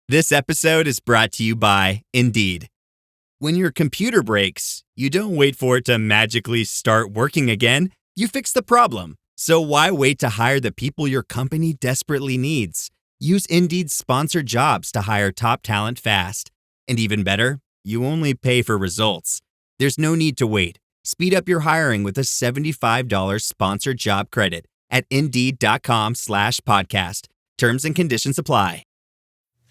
This episode is brought to you by Indeed. When your computer breaks, you don't wait for it to magically start working again. You fix the problem. So why wait to hire the people your company desperately needs? Use Indeed's sponsored jobs to hire top talent fast. And even better, you only pay for results. There's no need to wait. Speed up your hiring with a $75 sponsored job credit at Indeed.com/podcast. Terms and conditions apply.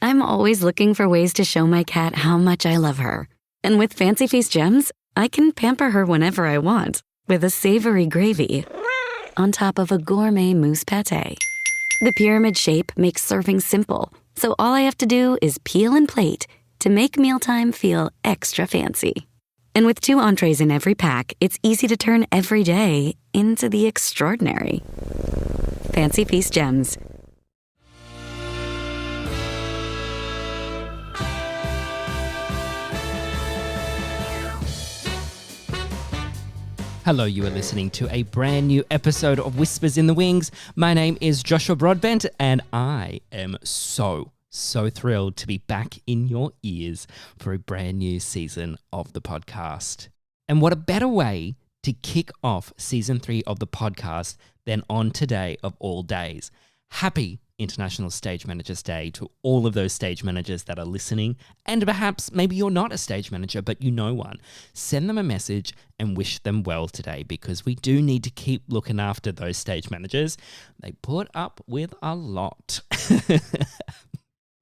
I'm always looking for ways to show my cat how much I love her. And with Fancy Feast gems, I can pamper her whenever I want with a savory gravy on top of a gourmet mousse pâté. The pyramid shape makes serving simple, so all I have to do is peel and plate to make mealtime feel extra fancy. And with 2 entrees in every pack, it's easy to turn every day into the extraordinary. Fancy Feast gems. Hello, you are listening to a brand new episode of Whispers in the Wings. My name is Joshua Broadbent, and I am so thrilled to be back in your ears for a brand new season of the podcast. And what a better way to kick off season 3 of the podcast than on today of all days. Happy International Stage Managers Day to all of those stage managers that are listening, and perhaps maybe you're not a stage manager but you know one. Send them a message and wish them well today, because we do need to keep looking after those stage managers. They put up with a lot.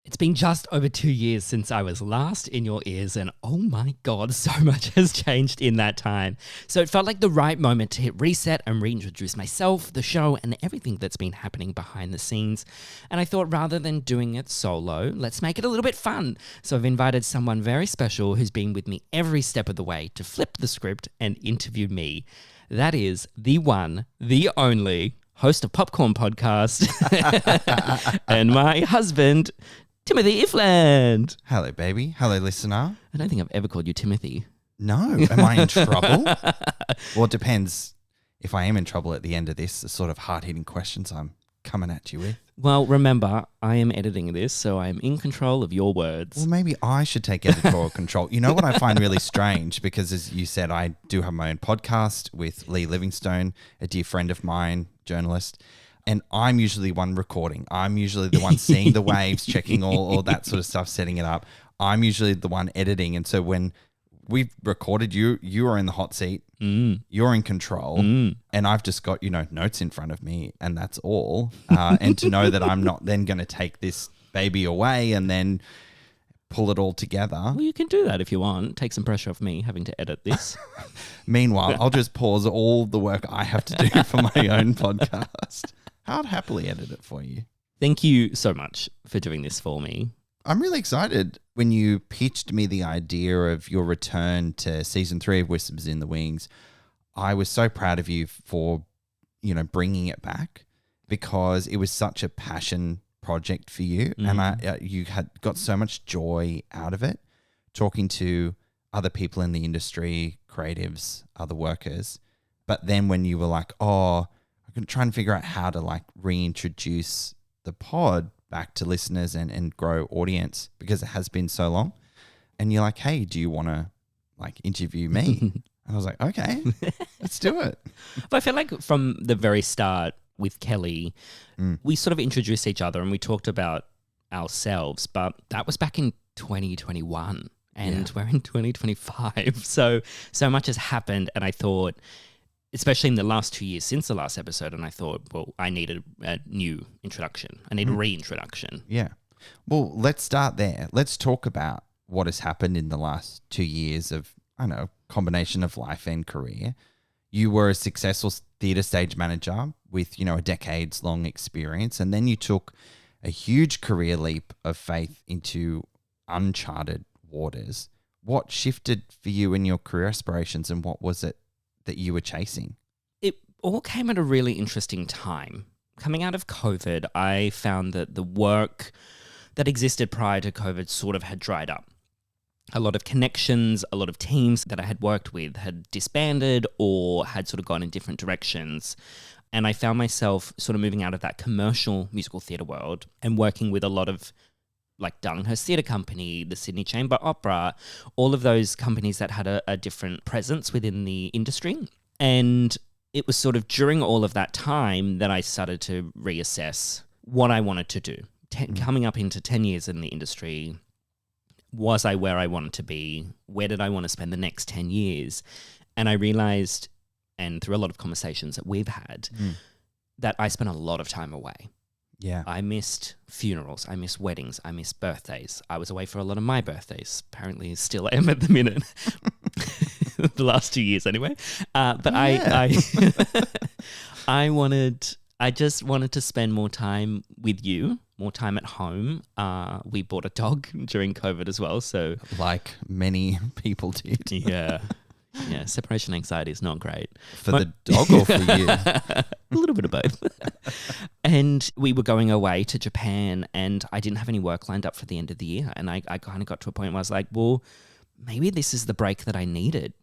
It's been just over 2 years since I was last in your ears, and oh my God, so much has changed in that time. So it felt like the right moment to hit reset and reintroduce myself, the show, and everything that's been happening behind the scenes. And I thought, rather than doing it solo, let's make it a little bit fun. So I've invited someone very special who's been with me every step of the way to flip the script and interview me. That is the one, the only host of Popcorn Podcast and my husband, Timothy Ifland. Hello, baby. Hello, listener. I don't think I've ever called you Timothy. No. Am I in trouble? Well, it depends. If I am in trouble at the end of this, the sort of hard-hitting questions I'm coming at you with. Well, remember, I am editing this, so I am in control of your words. Well, maybe I should take editorial control. You know what I find really strange? Because as you said, I do have my own podcast with Lee Livingstone, a dear friend of mine, journalist. And I'm usually the one recording. I'm usually the one seeing the waves, checking all that sort of stuff, setting it up. I'm usually the one editing. And so when we've recorded, you are in the hot seat. You're in control. And I've just got, notes in front of me, and that's all. And to know that I'm not then going to take this baby away and then pull it all together. Well, you can do that if you want. Take some pressure off me having to edit this. Meanwhile, I'll just pause all the work I have to do for my own podcast. I'd happily edit it for you. Thank you so much for doing this for me. I'm really excited. When you pitched me the idea of your return to season 3 of Whispers in the Wings, I was so proud of you for, bringing it back, because it was such a passion project for you. And you had got so much joy out of it, talking to other people in the industry, creatives, other workers. But then when you were like, I'm going to try and figure out how to reintroduce the pod back to listeners and grow audience, because it has been so long. And you're like, hey, do you want to interview me? And I was like, okay, let's do it. But I feel like from the very start with Kelly, we sort of introduced each other and we talked about ourselves, but that was back in 2021 and we're in 2025. So much has happened, and I thought, especially in the last 2 years since the last episode, and I thought, well, I needed a new introduction. I need a reintroduction. Yeah. Well, let's start there. Let's talk about what has happened in the last 2 years of, combination of life and career. You were a successful theatre stage manager with, a decades-long experience, and then you took a huge career leap of faith into uncharted waters. What shifted for you in your career aspirations, and what was it that you were chasing? It all came at a really interesting time. Coming out of COVID, I found that the work that existed prior to COVID sort of had dried up. A lot of connections, a lot of teams that I had worked with had disbanded or had sort of gone in different directions. And I found myself sort of moving out of that commercial musical theatre world and working with a lot of like Darlinghurst Theatre Company, the Sydney Chamber Opera, all of those companies that had a different presence within the industry. And it was sort of during all of that time that I started to reassess what I wanted to do. Coming up into 10 years in the industry, was I where I wanted to be? Where did I want to spend the next 10 years? And I realized, and through a lot of conversations that we've had, that I spent a lot of time away. Yeah. I missed funerals. I missed weddings. I missed birthdays. I was away for a lot of my birthdays. Apparently still am at the minute. The last 2 years anyway. But I just wanted to spend more time with you, more time at home. We bought a dog during COVID as well. So Like many people did. yeah. Yeah, separation anxiety is not great. For the dog or for you? A little bit of both. And we were going away to Japan and I didn't have any work lined up for the end of the year. And I kind of got to a point where I was like, well, maybe this is the break that I needed.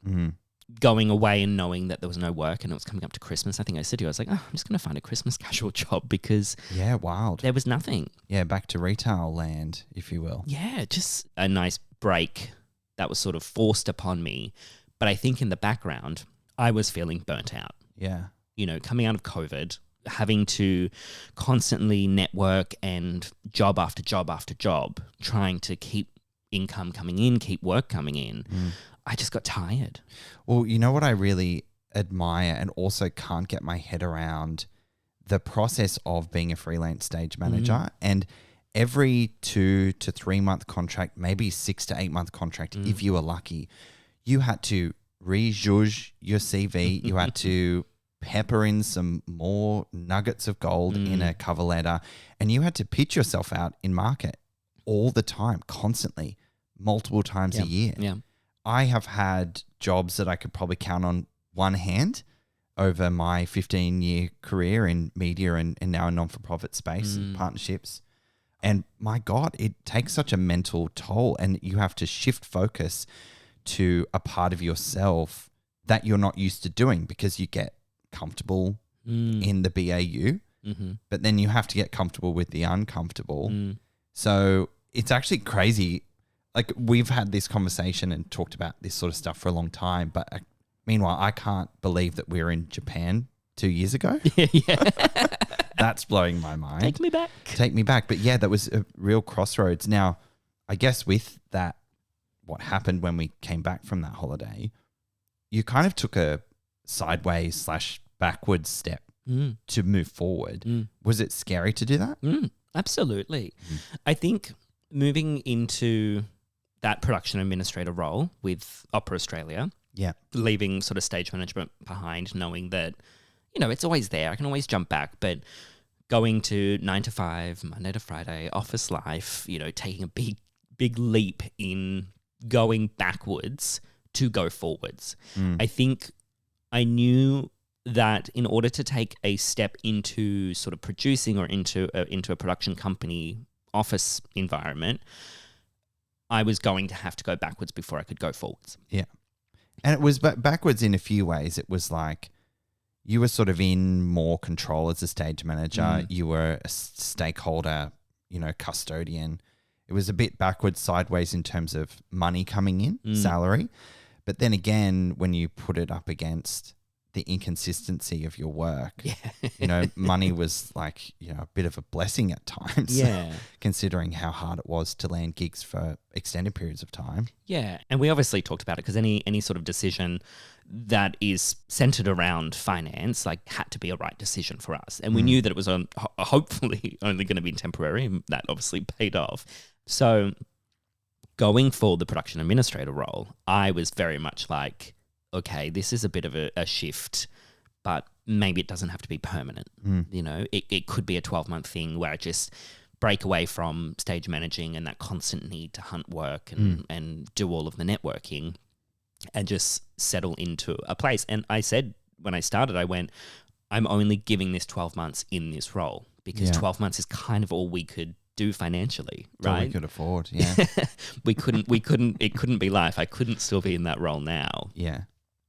Going away and knowing that there was no work and it was coming up to Christmas. I think I said to you, I was like, I'm just going to find a Christmas casual job because Yeah, wild. there was nothing. Yeah, back to retail land, if you will. Yeah, just a nice break that was sort of forced upon me. But I think in the background, I was feeling burnt out. Yeah. You know, coming out of COVID, having to constantly network and job after job after job, trying to keep income coming in, keep work coming in. I just got tired. Well, you know what I really admire and also can't get my head around? The process of being a freelance stage manager and every 2 to 3 month contract, maybe 6 to 8 month contract, if you were lucky, you had to rejudge your CV. You had to pepper in some more nuggets of gold in a cover letter, and you had to pitch yourself out in market all the time, constantly, multiple times a year. Yeah. I have had jobs that I could probably count on one hand over my 15-year career in media and now in non-for-profit space and partnerships. And my God, it takes such a mental toll, and you have to shift focus to a part of yourself that you're not used to doing because you get comfortable in the BAU, but then you have to get comfortable with the uncomfortable. So it's actually crazy. Like, we've had this conversation and talked about this sort of stuff for a long time, but meanwhile, I can't believe that we're in Japan 2 years ago. That's blowing my mind. Take me back. Take me back. But yeah, that was a real crossroads. Now, I guess with that, what happened when we came back from that holiday, you kind of took a sideways / backwards step to move forward. Was it scary to do that? Absolutely. I think moving into that production administrator role with Opera Australia, leaving sort of stage management behind, knowing that, you know, it's always there. I can always jump back, but going to 9 to 5, Monday to Friday, office life, you know, taking a big leap in going backwards to go forwards. I think I knew that in order to take a step into sort of producing or into a production company office environment, I was going to have to go backwards before I could go forwards. Yeah. And it was backwards in a few ways. It was like you were sort of in more control as a stage manager. You were a stakeholder, you know, custodian. It was a bit backwards, sideways in terms of money coming in, salary. But then again, when you put it up against the inconsistency of your work, you know, money was like, you know, a bit of a blessing at times. Considering how hard it was to land gigs for extended periods of time. Yeah. And we obviously talked about it because any sort of decision that is centered around finance, like, had to be a right decision for us. And we knew that it was hopefully only going to be temporary, and that obviously paid off. So going for the production administrator role, I was very much like, okay, this is a bit of a shift, but maybe it doesn't have to be permanent. You know, it could be a 12-month thing where I just break away from stage managing and that constant need to hunt work and do all of the networking and just settle into a place. And I said, when I started, I went, I'm only giving this 12 months in this role because 12 months is kind of all we could do financially, right? All we could afford, yeah. It couldn't be life. I couldn't still be in that role now. Yeah.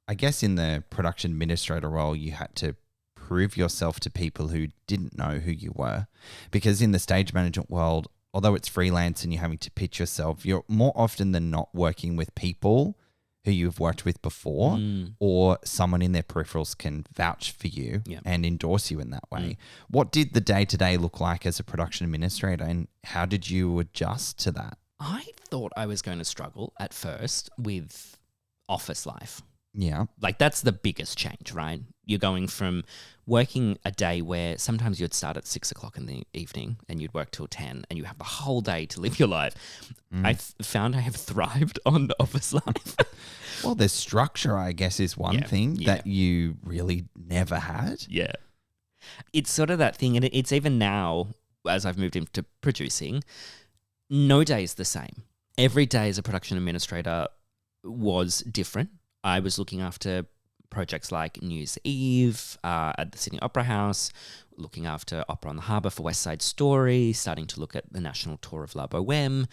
I guess in the production administrator role, you had to prove yourself to people who didn't know who you were. Because in the stage management world, although it's freelance and you're having to pitch yourself, you're more often than not working with people who you've worked with before, or someone in their peripherals can vouch for you and endorse you in that way. What did the day-to-day look like as a production administrator, and how did you adjust to that? I thought I was going to struggle at first with office life. Yeah. Like, that's the biggest change, right? You're going from working a day where sometimes you'd start at 6 o'clock in the evening and you'd work till 10 and you have the whole day to live your life. I found I have thrived on office life. Well, there's structure, I guess, is one thing that you really never had. Yeah. It's sort of that thing, and it's even now, as I've moved into producing, no day is the same. Every day as a production administrator was different. I was looking after projects like New Year's Eve at the Sydney Opera House, looking after Opera on the Harbour for West Side Story, starting to look at the national tour of La Boheme.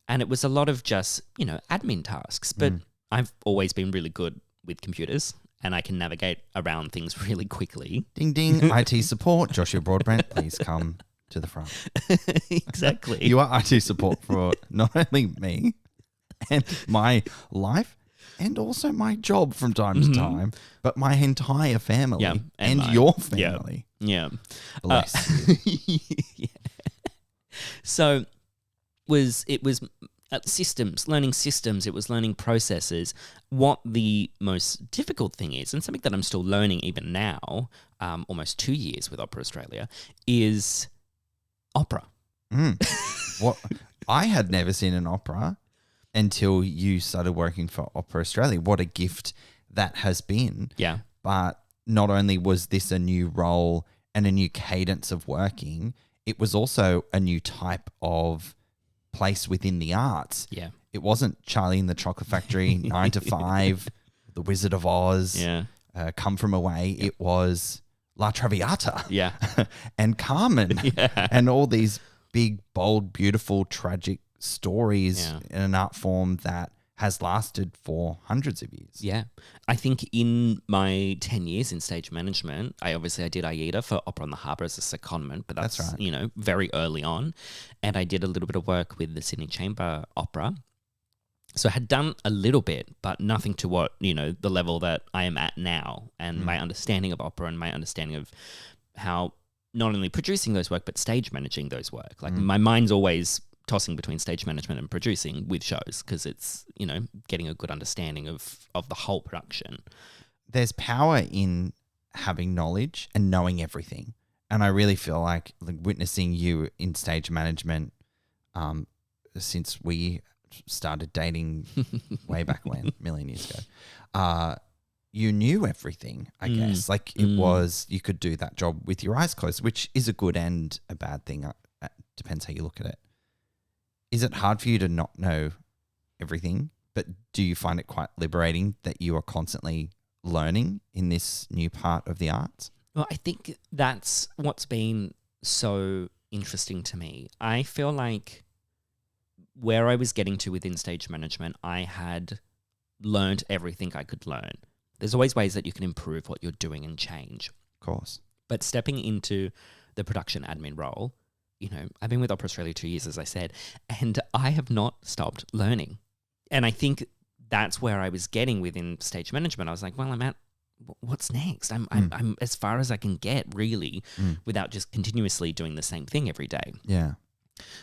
And it was a lot of just, admin tasks. But I've always been really good with computers and I can navigate around things really quickly. Ding, ding, IT support. Joshua Broadbent, please come to the front. Exactly. You are IT support for not only me and my life, and also my job from time to time, but my entire family and your family. Yeah. Bless you. So it was systems, learning systems. It was learning processes. What the most difficult thing is, and something that I'm still learning even now, almost 2 years with Opera Australia, is opera. What I had never seen an opera until you started working for Opera Australia. What a gift that has been. Yeah. But not only was this a new role and a new cadence of working, it was also a new type of place within the arts. Yeah. It wasn't Charlie and the Chocolate Factory, 9 to 5, The Wizard of Oz, Come From Away. Yeah. It was La Traviata and Carmen and all these big, bold, beautiful, tragic stories in an art form that has lasted for hundreds of years. Yeah. I think in my 10 years in stage management, I did Aida for Opera on the Harbour as a secondment, but that's right. Very early on. And I did a little bit of work with the Sydney Chamber Opera. So I had done a little bit, but nothing to what, the level that I am at now, and my understanding of opera and my understanding of how not only producing those work, but stage managing those work. Like my mind's always tossing between stage management and producing with shows, because it's, getting a good understanding of the whole production. There's power in having knowledge and knowing everything. And I really feel like witnessing you in stage management, since we started dating way back when, a million years ago, you knew everything, I guess. Like it was, you could do that job with your eyes closed, which is a good and a bad thing. Depends how you look at it. Is it hard for you to not know everything, but do you find it quite liberating that you are constantly learning in this new part of the arts? Well, I think that's what's been so interesting to me. I feel like where I was getting to within stage management, I had learned everything I could learn. There's always ways that you can improve what you're doing and change. Of course. But stepping into the production admin role, I've been with Opera Australia 2 years, as I said, and I have not stopped learning. And I think that's where I was getting within stage management. I was like, well, I'm at, what's next? I'm as far as I can get, really, without just continuously doing the same thing every day. Yeah.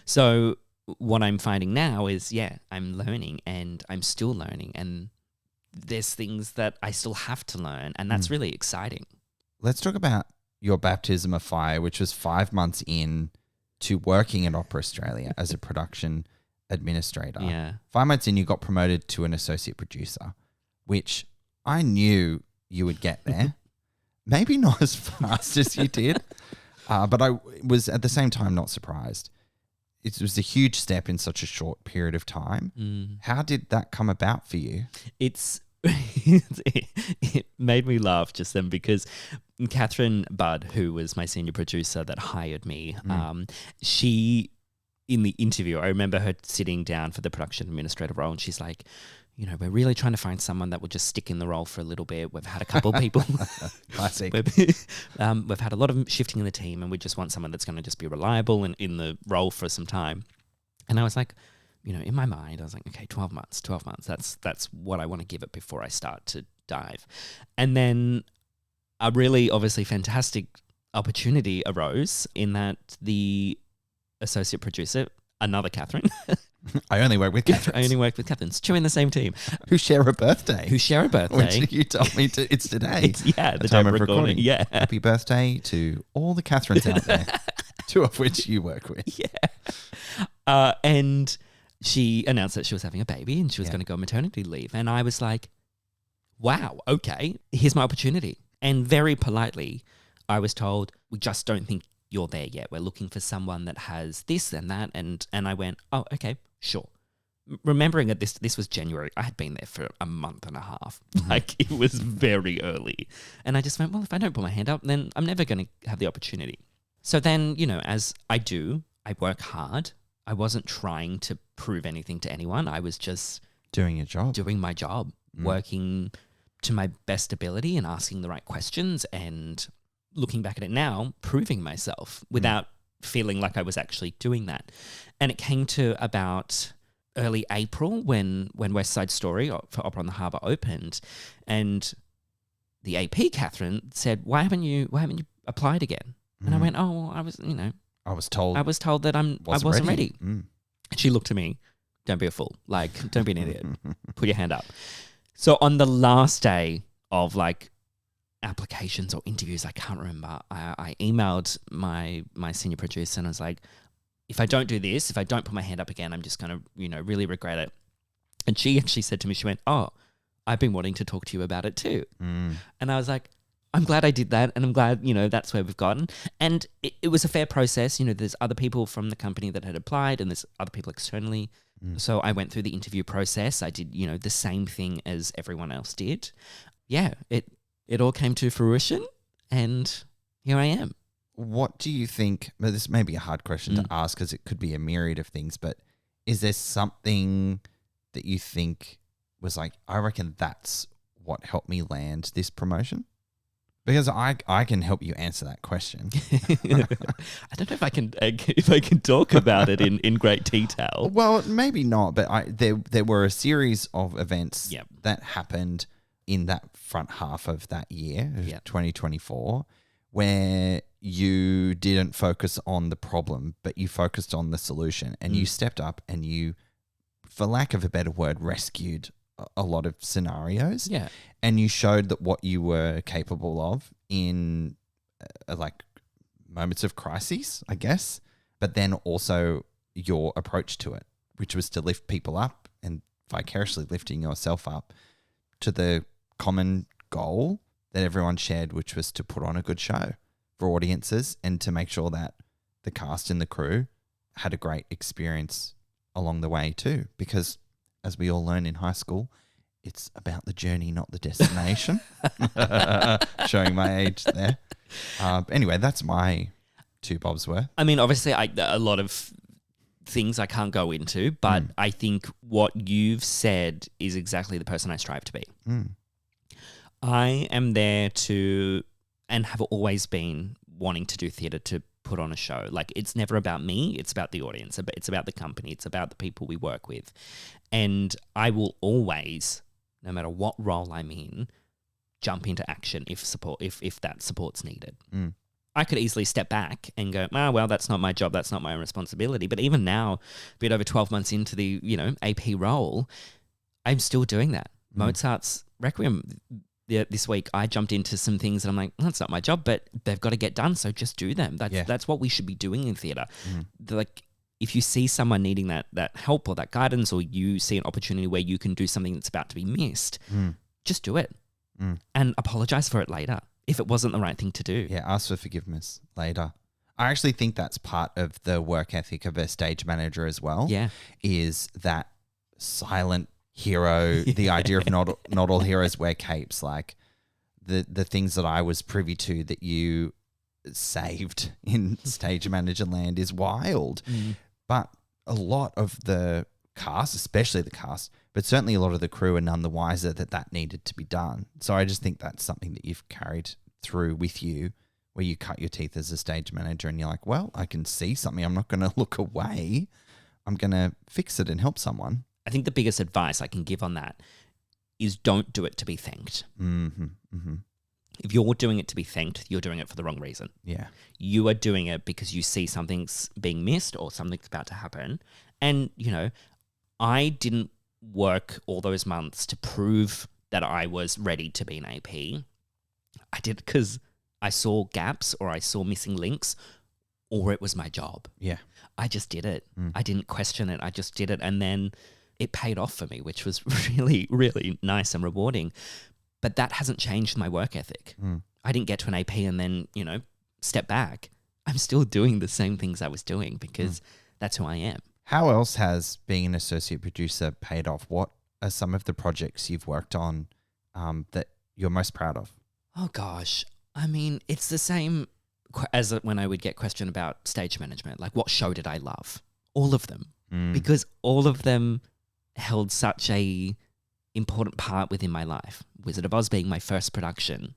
So what I'm finding now is, I'm learning and I'm still learning, and there's things that I still have to learn, and that's really exciting. Let's talk about your baptism of fire, which was 5 months in to working at Opera Australia as a production administrator. Yeah. 5 months in, you got promoted to an associate producer, which I knew you would get there. Maybe not as fast as you did, but I was at the same time not surprised. It was a huge step in such a short period of time. How did that come about for you? It made me laugh just then, because Catherine Budd, who was my senior producer that hired me, she, in the interview, I remember her sitting down for the production administrator role, and she's like, we're really trying to find someone that will just stick in the role for a little bit. We've had a couple of people. Classic. we've had a lot of shifting in the team, and we just want someone that's going to just be reliable and in the role for some time. And I was like, in my mind, I was like, okay, 12 months. That's what I want to give it before I start to dive. And then a really obviously fantastic opportunity arose in that the associate producer, another Catherine. I only work with Catherine. I only work with Catherines. Two in the same team. Who share a birthday. Which you told me it's today. The time of recording. Yeah. Happy birthday to all the Catherines out there, two of which you work with. Yeah. And she announced that she was having a baby and she was going to go on maternity leave. And I was like, wow, okay, here's my opportunity. And very politely, I was told, we just don't think you're there yet. We're looking for someone that has this and that. And I went, oh, okay, sure. Remembering that this was January, I had been there for a month and a half. Like, it was very early. And I just went, well, if I don't put my hand up, then I'm never going to have the opportunity. So then, as I do, I work hard. I wasn't trying to prove anything to anyone. I was just doing your job, doing my job, working to my best ability and asking the right questions, and looking back at it now, proving myself without feeling like I was actually doing that. And it came to about early April when West Side Story for Opera on the Harbour opened, and the AP Catherine said, why haven't you applied again? And I went, oh, well, I was told that I wasn't ready. And she looked at me, don't be a fool. Like, don't be an idiot. Put your hand up. So on the last day of like applications or interviews, I can't remember, I emailed my senior producer and I was like, if I don't do this, if I don't put my hand up again, I'm just going to, really regret it. And she actually said to me, she went, oh, I've been wanting to talk to you about it too. And I was like, I'm glad I did that, and I'm glad, that's where we've gotten. And it was a fair process. There's other people from the company that had applied, and there's other people externally. So I went through the interview process. I did, the same thing as everyone else did. Yeah, it all came to fruition, and here I am. What do you think, well, this may be a hard question to ask because it could be a myriad of things, but is there something that you think was like, I reckon that's what helped me land this promotion? Because I can help you answer that question. I don't know if I can talk about it in great detail. Well, maybe not, but there were a series of events that happened in that front half of that year, 2024, where you didn't focus on the problem, but you focused on the solution, and you stepped up and you, for lack of a better word, rescued a lot of scenarios. Yeah. And you showed that what you were capable of in like moments of crises, I guess, but then also your approach to it, which was to lift people up and vicariously lifting yourself up to the common goal that everyone shared, which was to put on a good show for audiences and to make sure that the cast and the crew had a great experience along the way too. Because as we all learn in high school, it's about the journey, not the destination. Showing my age there. Anyway, that's my two bobs worth. I mean, obviously, a lot of things I can't go into, but I think what you've said is exactly the person I strive to be. I am there to, and have always been wanting to do theatre to put on a show. Like, it's never about me, it's about the audience, it's about the company, it's about the people we work with. And I will always, no matter what role I'm in, jump into action if that support's needed. I could easily step back and go, well, that's not my job, that's not my responsibility. But even now, a bit over 12 months into the, AP role, I'm still doing that. Mozart's Requiem, this week, I jumped into some things that I'm like, that's not my job, but they've got to get done, so just do them. That's what we should be doing in theatre. Like, if you see someone needing that help or that guidance, or you see an opportunity where you can do something that's about to be missed, just do it and apologize for it later if it wasn't the right thing to do. Yeah, ask for forgiveness later. I actually think that's part of the work ethic of a stage manager as well. Yeah. Is that silent hero, the idea of not all heroes wear capes, like the things that I was privy to that you saved in stage manager land is wild. But a lot of the cast, especially the cast, but certainly a lot of the crew are none the wiser that needed to be done. So I just think that's something that you've carried through with you, where you cut your teeth as a stage manager and you're like, well, I can see something. I'm not going to look away. I'm going to fix it and help someone. I think the biggest advice I can give on that is don't do it to be thanked. Mm-hmm, mm-hmm. If you're doing it to be thanked, you're doing it for the wrong reason. Yeah. You are doing it because you see something's being missed or something's about to happen. And, you know, I didn't work all those months to prove that I was ready to be an AP. I did it because I saw gaps or I saw missing links, or it was my job. Yeah. I just did it. I didn't question it. I just did it. And then it paid off for me, which was really, really nice and rewarding. But that hasn't changed my work ethic. I didn't get to an AP and then, you know, step back. I'm still doing the same things I was doing because that's who I am. How else has being an associate producer paid off? What are some of the projects you've worked on that you're most proud of? Oh, gosh. I mean, it's the same as when I would get questioned about stage management. Like, what show did I love? All of them. Because all of them held such a important part within my life. Wizard of Oz being my first production,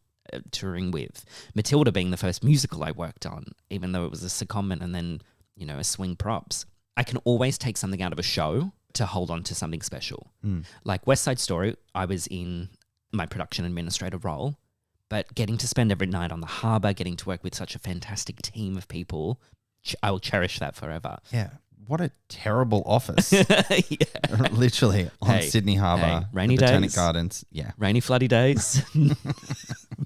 touring with. Matilda being the first musical I worked on, even though it was a secondment and then, you know, a swing props. I can always take something out of a show to hold on to something special. Like West Side Story, I was in my production administrator role, but getting to spend every night on the harbour, getting to work with such a fantastic team of people, I will cherish that forever. Yeah. What a terrible office. Literally on Sydney Harbour. Rainy Botanic days. Gardens. Yeah. Rainy, floody days.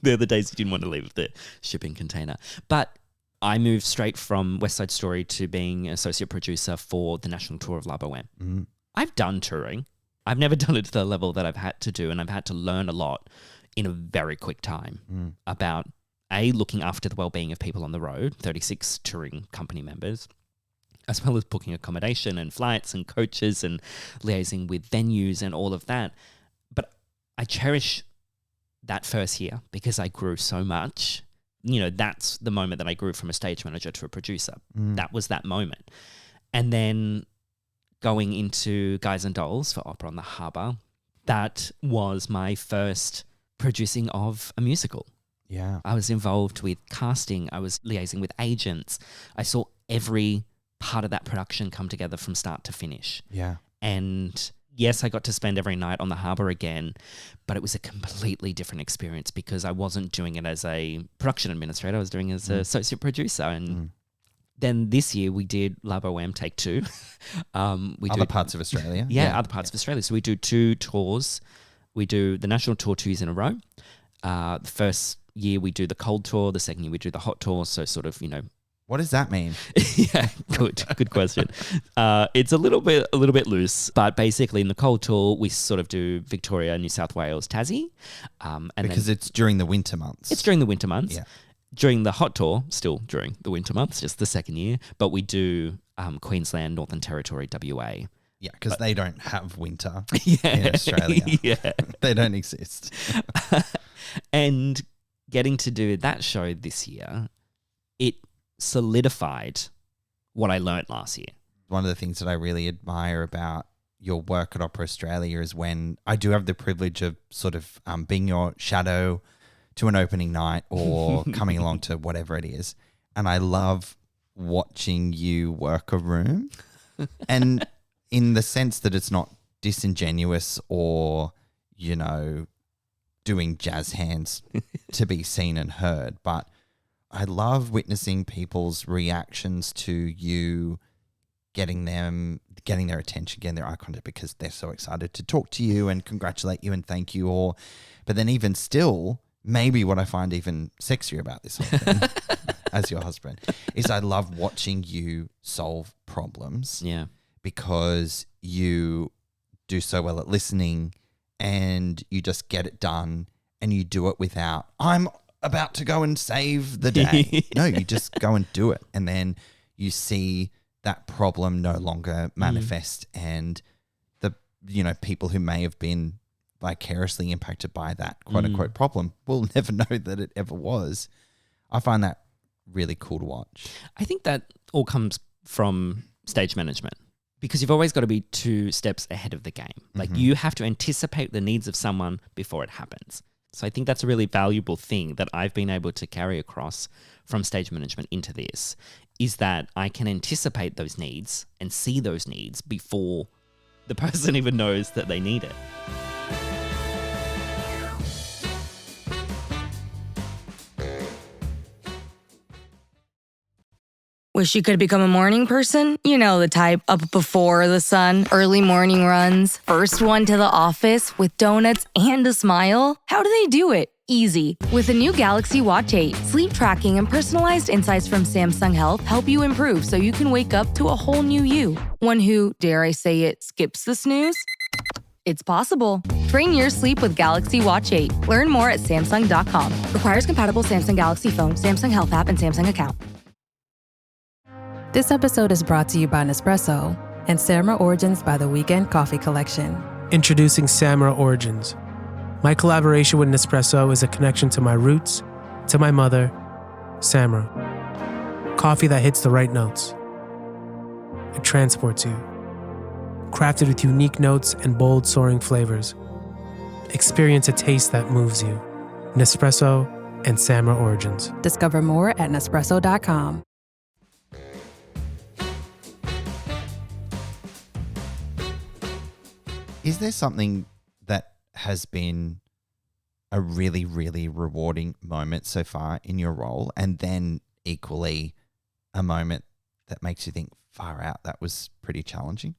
They're the days you didn't want to leave the shipping container. But I moved straight from West Side Story to being associate producer for the national tour of La Boheme. I've done touring. I've never done it to the level that I've had to do, and I've had to learn a lot in a very quick time about, looking after the well-being of people on the road, 36 touring company members, as well as booking accommodation and flights and coaches and liaising with venues and all of that. But I cherish that first year because I grew so much. You know, that's the moment that I grew from a stage manager to a producer. That was that moment. And then going into Guys and Dolls for Opera on the Harbour, that was my first producing of a musical. Yeah. I was involved with casting. I was liaising with agents. I saw every part of that production come together from start to finish. Yeah. And yes, I got to spend every night on the harbour again, but it was a completely different experience because I wasn't doing it as a production administrator. I was doing it as an associate producer. And then this year we did La Boheme Take 2. Other parts of Australia. Other parts of Australia. So we do 2 tours. We do the national tour 2 years in a row. The first year we do the cold tour. The second year we do the hot tour. So sort of, you know. What does that mean? Yeah, good question. It's a little bit loose, but basically in the cold tour we sort of do Victoria, New South Wales, Tassie, and because it's during the winter months. It's during the winter months. Yeah. During the hot tour, still during the winter months, just the second year. But we do Queensland, Northern Territory, WA. Yeah, because they don't have winter in Australia. Yeah, they don't exist. And getting to do that show this year, it solidified what I learnt last year. One of the things that I really admire about your work at Opera Australia is when I do have the privilege of sort of being your shadow to an opening night or coming along to whatever it is. And I love watching you work a room. And in the sense that it's not disingenuous or, you know, doing jazz hands to be seen and heard, but I love witnessing people's reactions to you getting their attention, getting their eye contact because they're so excited to talk to you and congratulate you and thank you all. But then even still, maybe what I find even sexier about this whole thing as your husband is I love watching you solve problems. Yeah. Because you do so well at listening and you just get it done and you do it without, I'm about to go and save the day. No, you just go and do it. And then you see that problem no longer manifest and the, you know, people who may have been vicariously impacted by that quote unquote problem will never know that it ever was. I find that really cool to watch. I think that all comes from stage management. because you've always got to be 2 steps ahead of the game. Like you have to anticipate the needs of someone before it happens. So I think that's a really valuable thing that I've been able to carry across from stage management into this, is that I can anticipate those needs and see those needs before the person even knows that they need it. Wish you could become a morning person? You know the type, up before the sun, early morning runs, first one to the office with donuts and a smile. How do they do it? Easy. With the new Galaxy Watch 8, sleep tracking and personalized insights from Samsung Health help you improve so you can wake up to a whole new you. One who, dare I say it, skips the snooze? It's possible. Train your sleep with Galaxy Watch 8. Learn more at Samsung.com. Requires compatible Samsung Galaxy phone, Samsung Health app, and Samsung account. This episode is brought to you by Nespresso and Samra Origins by the Weekend Coffee Collection. Introducing Samra Origins. My collaboration with Nespresso is a connection to my roots, to my mother, Samra. Coffee that hits the right notes. It transports you. Crafted with unique notes and bold, soaring flavors. Experience a taste that moves you. Nespresso and Samra Origins. Discover more at Nespresso.com. Is there something that has been a really, really rewarding moment so far in your role, and then equally a moment that makes you think, far out, that was pretty challenging?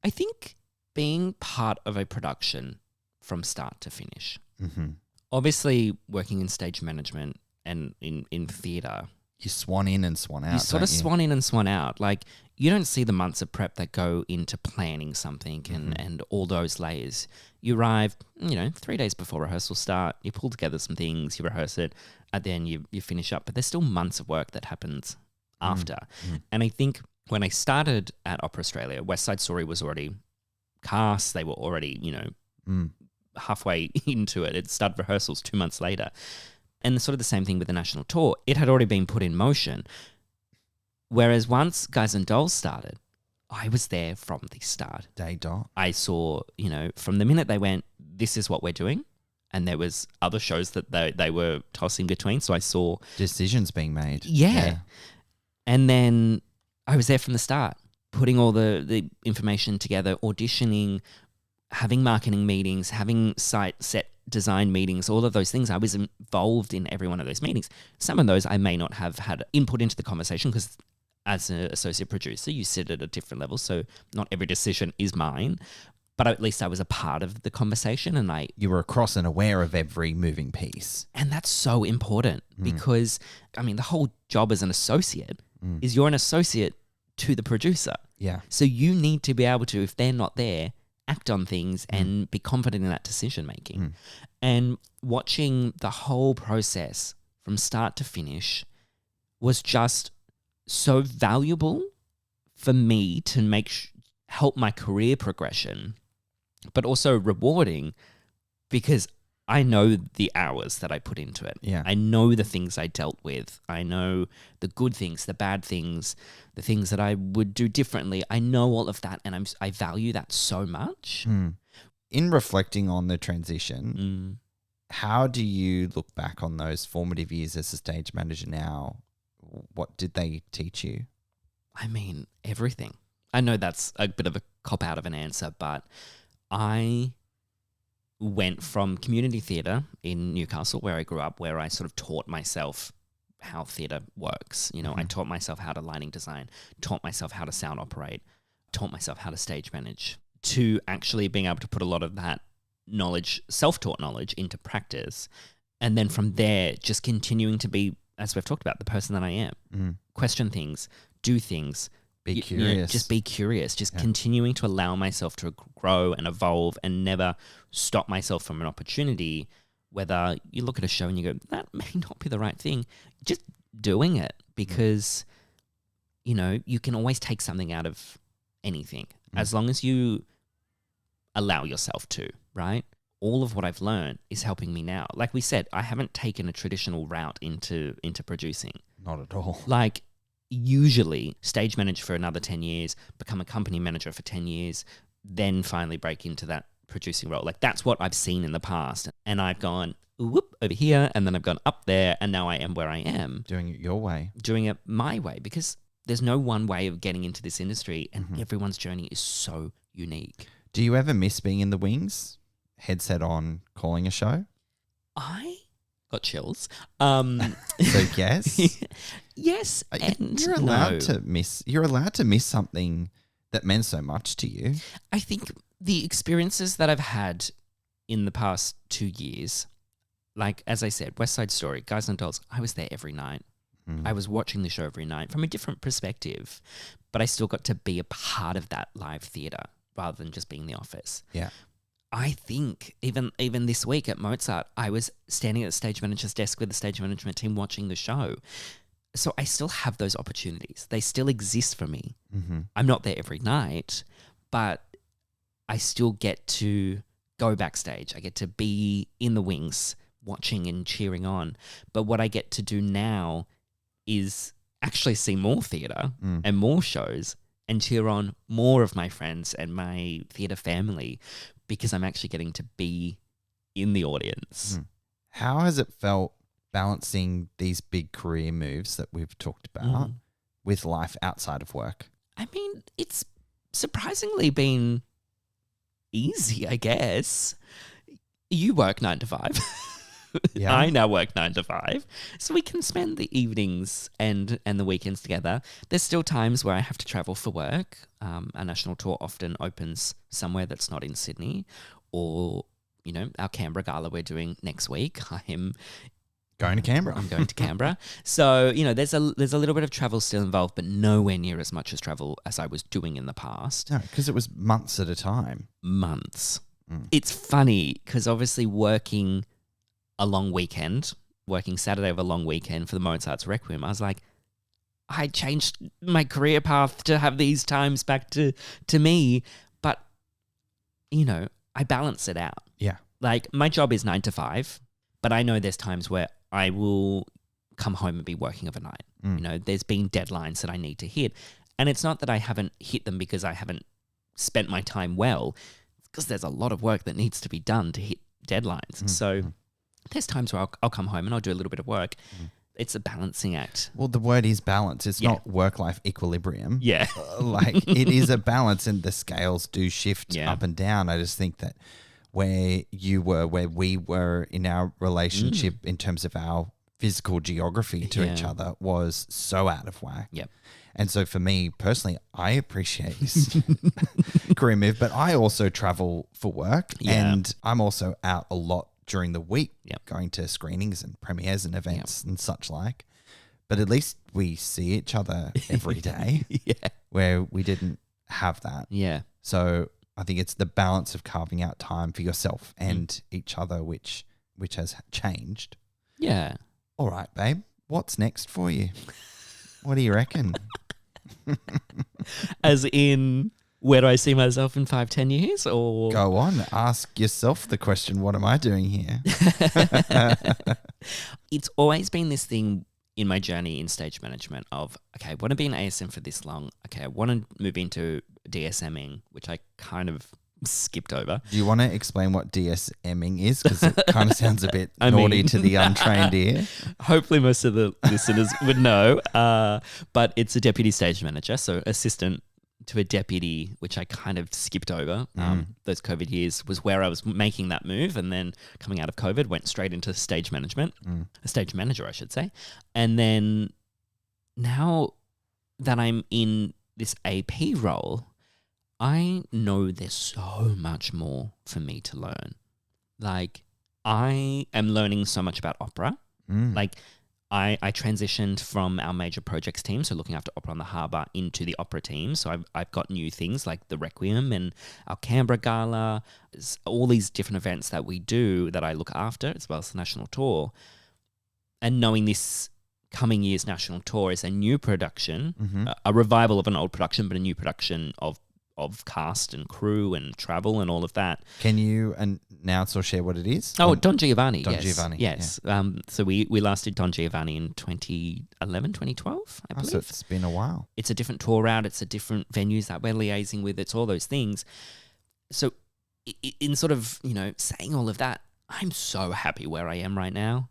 I think being part of a production from start to finish. Mm-hmm. Obviously, working in stage management and in theatre, You swan in and swan out. you sort of swan in and swan out. Like, you don't see the months of prep that go into planning something and all those layers. You arrive, 3 days before rehearsal start, you pull together some things, you rehearse it, and then you finish up. But there's still months of work that happens after. And I think when I started at Opera Australia, West Side Story was already cast. They were already, halfway into it. It started rehearsals 2 months later. And sort of the same thing with the national tour. It had already been put in motion. Whereas once Guys and Dolls started, I was there from the start. Day dot. I saw, from the minute they went, this is what we're doing. And there was other shows that they were tossing between. So I saw Decisions being made. Yeah. And then I was there from the start, putting all the information together, auditioning, having marketing meetings, having set design meetings, all of those things. I was involved in every one of those meetings. Some of those I may not have had input into the conversation because as an associate producer, you sit at a different level. So not every decision is mine, but at least I was a part of the conversation and You were across and aware of every moving piece. and that's so important because, the whole job as an associate is you're an associate to the producer. Yeah. So you need to be able to, if they're not there, act on things and be confident in that decision making. And watching the whole process from start to finish was just so valuable for me to help my career progression, but also rewarding because I know the hours that I put into it. Yeah. I know the things I dealt with. I know the good things, the bad things, the things that I would do differently. I know all of that, and I value that so much. In reflecting on the transition, how do you look back on those formative years as a stage manager now? What did they teach you? Everything. I know that's a bit of a cop-out of an answer, but I went from community theatre in Newcastle, where I grew up, where I sort of taught myself how theatre works. I taught myself how to lighting design, taught myself how to sound operate, taught myself how to stage manage, to actually being able to put a lot of that knowledge, self-taught knowledge, into practice. And then from there, just continuing to be, as we've talked about, the person that I am. Question things, do things. Be curious. Just be curious. Just continuing to allow myself to grow and evolve and never stop myself from an opportunity. Whether you look at a show and you go, that may not be the right thing, just doing it because, you can always take something out of anything as long as you allow yourself to, right? All of what I've learned is helping me now. Like we said, I haven't taken a traditional route into producing. Not at all. Like, usually stage manage for another 10 years, become a company manager for 10 years, then finally break into that producing role. Like that's what I've seen in the past. And I've gone, whoop, over here, and then I've gone up there, and now I am where I am. Doing it your way. Doing it my way, because there's no one way of getting into this industry, and everyone's journey is so unique. Do you ever miss being in the wings? Headset on, calling a show? I got chills. So yes? Yes, and you're allowed to miss. You're allowed to miss something that meant so much to you. I think the experiences that I've had in the past 2 years, like as I said, West Side Story, Guys and Dolls, I was there every night. I was watching the show every night from a different perspective, but I still got to be a part of that live theatre rather than just being in the office. Yeah. I think even this week at Mozart, I was standing at the stage manager's desk with the stage management team watching the show. So I still have those opportunities. They still exist for me. I'm not there every night, but I still get to go backstage. I get to be in the wings watching and cheering on. But what I get to do now is actually see more theatre and more shows and cheer on more of my friends and my theatre family, because I'm actually getting to be in the audience. How has it felt balancing these big career moves that we've talked about with life outside of work? I mean, it's surprisingly been easy, I guess. You work 9 to 5. Yeah. I now work 9 to 5. So we can spend the evenings and the weekends together. There's still times where I have to travel for work. Our national tour often opens somewhere that's not in Sydney, or, you know, our Canberra gala we're doing next week. I'm going to Canberra. I'm going to Canberra. So, you know, there's a little bit of travel still involved, but nowhere near as much as travel as I was doing in the past. No, because it was months at a time. Months. It's funny because obviously working a long weekend, working Saturday of a long weekend for the Mozart's Requiem, I was like, I changed my career path to have these times back to me. But, you know, I balance it out. Yeah. Like my job is 9 to 5, but I know there's times where I will come home and be working overnight. You know, there's been deadlines that I need to hit. And it's not that I haven't hit them because I haven't spent my time well, because there's a lot of work that needs to be done to hit deadlines. So there's times where I'll come home and I'll do a little bit of work. It's a balancing act. Well, the word is balance. It's not work-life equilibrium. Yeah. Like it is a balance, and the scales do shift up and down. I just think that where you were, where we were in our relationship in terms of our physical geography to each other was so out of whack. Yep. And so for me personally, I appreciate this career move, but I also travel for work and I'm also out a lot during the week, going to screenings and premieres and events and such like. But at least we see each other every day where we didn't have that. Yeah. So I think it's the balance of carving out time for yourself and each other, which has changed. Yeah. All right, babe. What's next for you? What do you reckon? As in, where do I see myself in 5-10 years? Or Go on. Ask yourself the question, what am I doing here? It's always been this thing in my journey in stage management of, okay, I want to be an ASM for this long. Okay, I want to move into DSMing, which I kind of skipped over. Do you want to explain what DSMing is? Because it kind of sounds a bit naughty to the untrained ear. Hopefully most of the listeners would know, but it's a deputy stage manager, so assistant to a deputy, which I kind of skipped over. Those COVID years was where I was making that move, and then coming out of COVID, went straight into stage management, a stage manager, I should say. And then now that I'm in this AP role, I know there's so much more for me to learn. Like, I am learning so much about opera. Like, I transitioned from our major projects team, so looking after Opera on the Harbour, into the opera team. So I've got new things like the Requiem and our Canberra Gala, all these different events that we do that I look after, as well as the national tour. And knowing this coming year's national tour is a new production, a revival of an old production, but a new production of of cast and crew and travel and all of that. Can you announce or share what it is? Oh, Don Giovanni. Don yes. Giovanni, Yes. So we last did Don Giovanni in 2011, 2012, I believe. So it's been a while. It's a different tour route. It's a different venues that we're liaising with. It's all those things. So in sort of, saying all of that, I'm so happy where I am right now.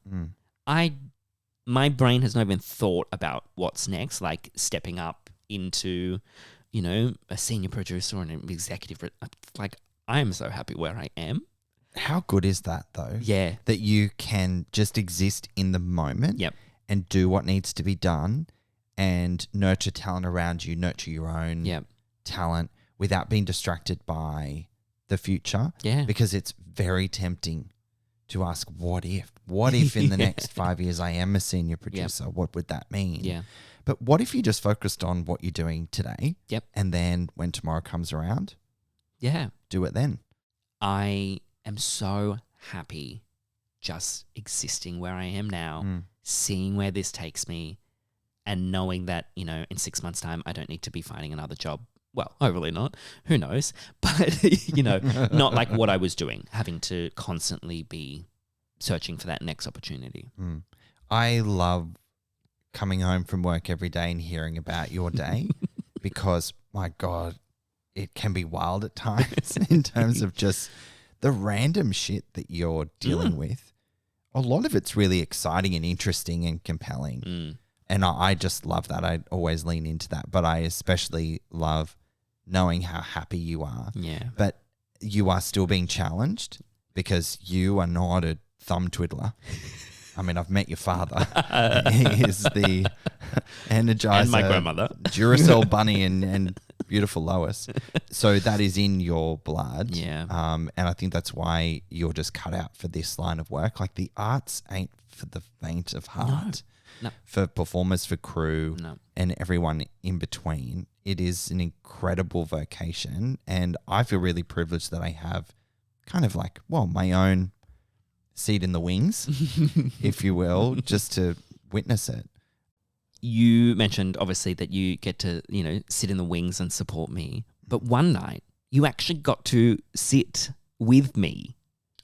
My brain has not even thought about what's next, like stepping up into, a senior producer or an executive. Like, I am so happy where I am. How good is that, though? Yeah. That you can just exist in the moment and do what needs to be done and nurture talent around you, nurture your own talent without being distracted by the future. Yeah. Because it's very tempting to ask, what if? What if in the next 5 years I am a senior producer? What would that mean? Yeah. But what if you just focused on what you're doing today? Yep. And then when tomorrow comes around, do it then. I am so happy just existing where I am now, seeing where this takes me, and knowing that, in 6 months' time, I don't need to be finding another job. Well, hopefully not. Who knows? But, not like what I was doing, having to constantly be searching for that next opportunity. I love coming home from work every day and hearing about your day because, my God, it can be wild at times in terms of just the random shit that you're dealing with. A lot of it's really exciting and interesting and compelling. And I just love that. I always lean into that. But I especially love knowing how happy you are. Yeah. But you are still being challenged because you are not a thumb twiddler. I mean, I've met your father. He is the Energizer. And my grandmother. Duracell bunny and beautiful Lois. So that is in your blood. Yeah. And I think that's why you're just cut out for this line of work. Like, the arts ain't for the faint of heart. No. For performers, for crew, and everyone in between. It is an incredible vocation. And I feel really privileged that I have kind of like, my own seat in the wings, if you will, just to witness it. You mentioned, obviously, that you get to, sit in the wings and support me. But one night, you actually got to sit with me.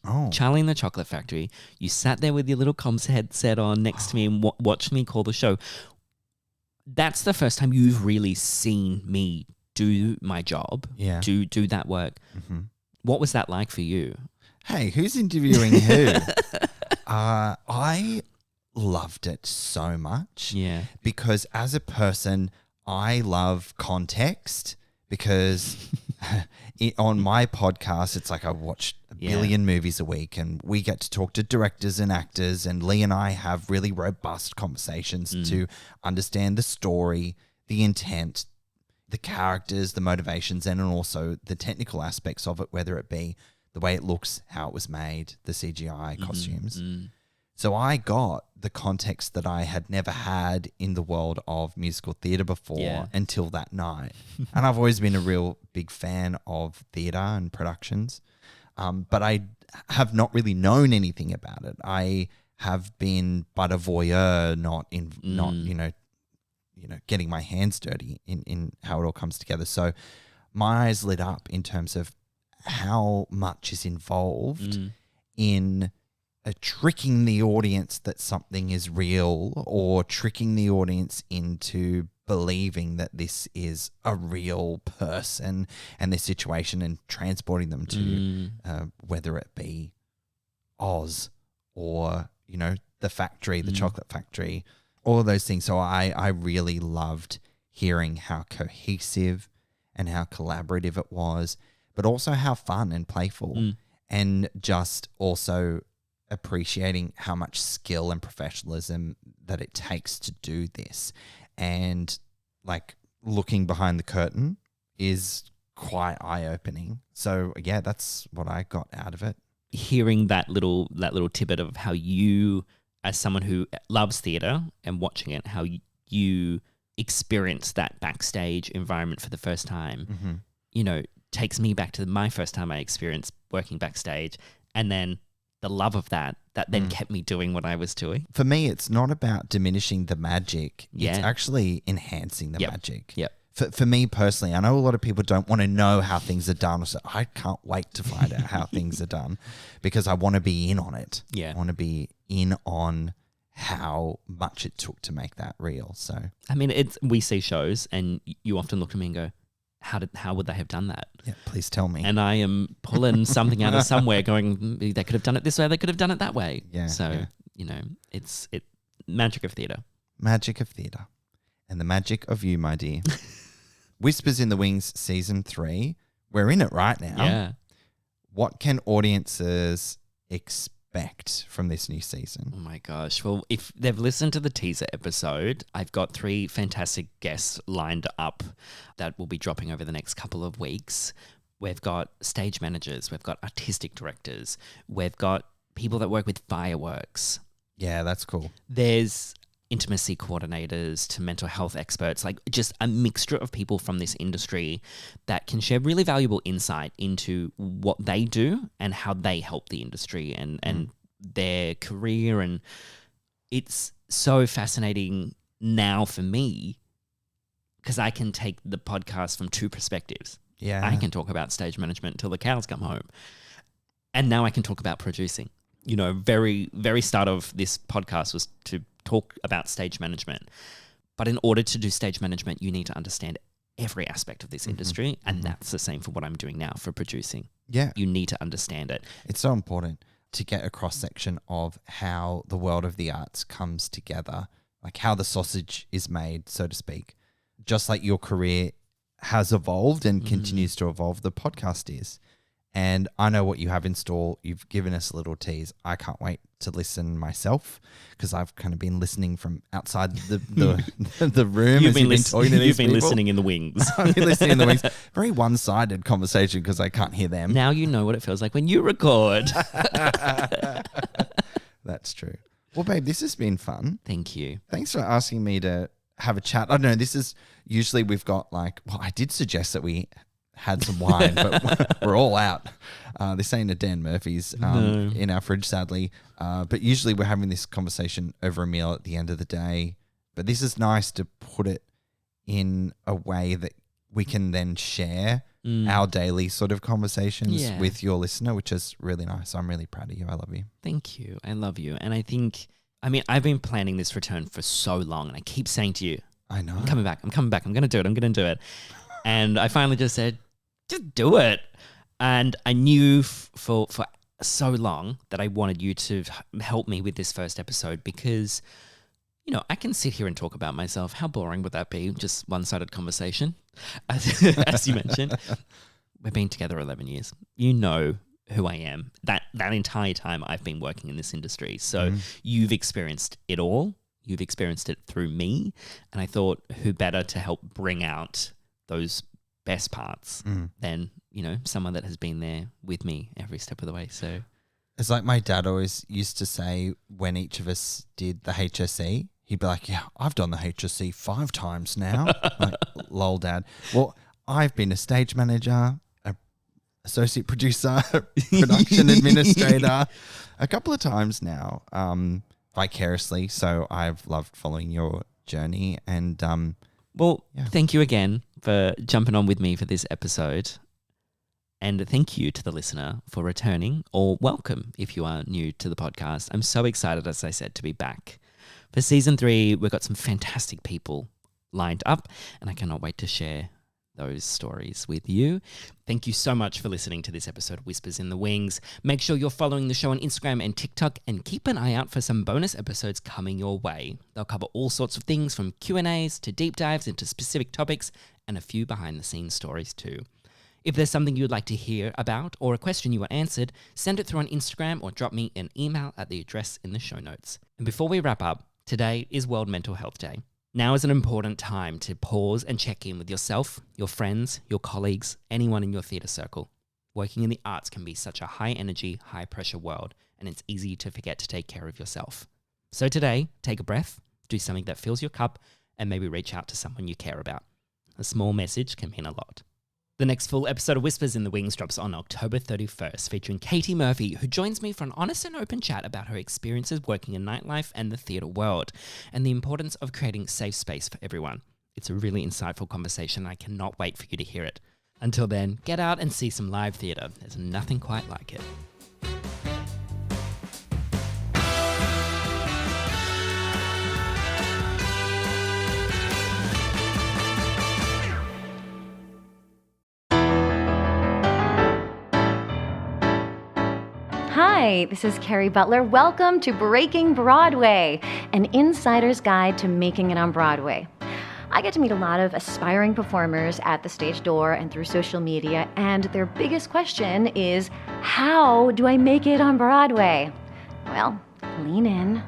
Oh. Charlie and the Chocolate Factory. You sat there with your little comms headset on next to me and watched me call the show. That's the first time you've really seen me do my job, do that work. What was that like for you? Hey, who's interviewing who? I loved it so much. Yeah. Because as a person, I love context because on my podcast, it's like I watch a billion movies a week and we get to talk to directors and actors, and Lee and I have really robust conversations to understand the story, the intent, the characters, the motivations, and also the technical aspects of it, whether it be the way it looks, how it was made, the CGI, costumes. So I got the context that I had never had in the world of musical theatre before until that night. And I've always been a real big fan of theatre and productions, but I have not really known anything about it. I have been but a voyeur, not getting my hands dirty in how it all comes together. So my eyes lit up in terms of how much is involved in tricking the audience that something is real, or tricking the audience into believing that this is a real person and this situation, and transporting them to whether it be Oz or, the factory, the chocolate factory, all of those things. So I really loved hearing how cohesive and how collaborative it was, but also how fun and playful, and just also appreciating how much skill and professionalism that it takes to do this. And like, looking behind the curtain is quite eye-opening. So yeah, that's what I got out of it. Hearing that little tidbit of how you, as someone who loves theatre and watching it, how you experience that backstage environment for the first time, takes me back to my first time I experienced working backstage, and then the love of that then kept me doing what I was doing. For me, it's not about diminishing the magic. It's actually enhancing the magic. Yep. for me personally, I know a lot of people don't want to know how things are done. So I can't wait to find out how things are done because I want to be in on it. Yeah. I want to be in on how much it took to make that real. So I mean, we see shows and you often look at me and go, how would they have done that? yeah, please tell me. And I am pulling something out of somewhere going, they could have done it this way, they could have done it that way. Yeah, So, yeah. you know, it's magic of theatre. Magic of theatre. And the magic of you, my dear. Whispers in the Wings Season 3. We're in it right now. Yeah. What can audiences expect from this new season? Oh my gosh. Well, if they've listened to the teaser episode, I've got 3 fantastic guests lined up that will be dropping over the next couple of weeks. We've got stage managers, we've got artistic directors, we've got people that work with fireworks. Yeah, that's cool. There's intimacy coordinators to mental health experts, like just a mixture of people from this industry that can share really valuable insight into what they do and how they help the industry and their career. And it's so fascinating now for me because I can take the podcast from 2 perspectives. Yeah. I can talk about stage management until the cows come home. And now I can talk about producing. You know, very, very start of this podcast was to talk about stage management. But in order to do stage management, you need to understand every aspect of this industry. And that's the same for what I'm doing now for producing. Yeah. You need to understand it. It's so important to get a cross-section of how the world of the arts comes together, like how the sausage is made, so to speak. Just like your career has evolved and continues to evolve, the podcast is. And I know what you have in store. You've given us a little tease. I can't wait to listen myself because I've kind of been listening from outside the room. You've been talking to these people. listening in the wings. I've been listening in the wings. Very one-sided conversation because I can't hear them. Now you know what it feels like when you record. That's true. Well, babe, this has been fun. Thank you. Thanks for asking me to have a chat. I don't know. This is usually we've got I did suggest that we had some wine, but we're all out. This ain't a Dan Murphy's in our fridge, sadly. But usually we're having this conversation over a meal at the end of the day. But this is nice to put it in a way that we can then share our daily sort of conversations with your listener, which is really nice. I'm really proud of you. I love you. Thank you. I love you. And I've been planning this return for so long, and I keep saying to you, I know. I'm coming back. I'm going to do it. And I finally just said, just do it. And I knew for so long that I wanted you to help me with this first episode because, you know, I can sit here and talk about myself. How boring would that be? Just one-sided conversation, as you mentioned. We've been together 11 years. You know who I am. That entire time I've been working in this industry. So you've experienced it all. You've experienced it through me. And I thought who better to help bring out those best parts than, you know, someone that has been there with me every step of the way. So it's like my dad always used to say when each of us did the HSE, he'd be like, yeah, I've done the HSE 5 times now. Like, lol, Dad. Well, I've been a stage manager, a associate producer, production administrator a couple of times now, vicariously. So I've loved following your journey. And thank you again for jumping on with me for this episode. And thank you to the listener for returning, or welcome if you are new to the podcast. I'm so excited, as I said, to be back. For season 3, we've got some fantastic people lined up, and I cannot wait to share those stories with you. Thank you so much for listening to this episode of Whispers in the Wings. Make sure you're following the show on Instagram and TikTok, and keep an eye out for some bonus episodes coming your way. They'll cover all sorts of things from Q&As to deep dives into specific topics, and a few behind-the-scenes stories too. If there's something you'd like to hear about or a question you want answered, send it through on Instagram or drop me an email at the address in the show notes. And before we wrap up, today is World Mental Health Day. Now is an important time to pause and check in with yourself, your friends, your colleagues, anyone in your theatre circle. Working in the arts can be such a high-energy, high-pressure world, and it's easy to forget to take care of yourself. So today, take a breath, do something that fills your cup, and maybe reach out to someone you care about. A small message can mean a lot. The next full episode of Whispers in the Wings drops on October 31st, featuring Katie Murphy, who joins me for an honest and open chat about her experiences working in nightlife and the theatre world, and the importance of creating safe space for everyone. It's a really insightful conversation. I cannot wait for you to hear it. Until then, get out and see some live theatre. There's nothing quite like it. Hi, this is Carrie Butler. Welcome to Breaking Broadway, an insider's guide to making it on Broadway. I get to meet a lot of aspiring performers at the stage door and through social media, and their biggest question is, how do I make it on Broadway? Well, lean in.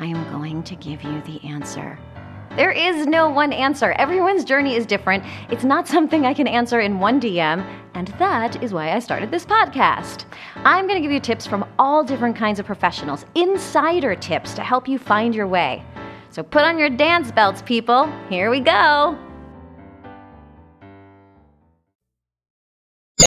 I am going to give you the answer. There is no one answer. Everyone's journey is different. It's not something I can answer in one DM, and that is why I started this podcast. I'm going to give you tips from all different kinds of professionals, insider tips to help you find your way. So put on your dance belts, people. Here we go.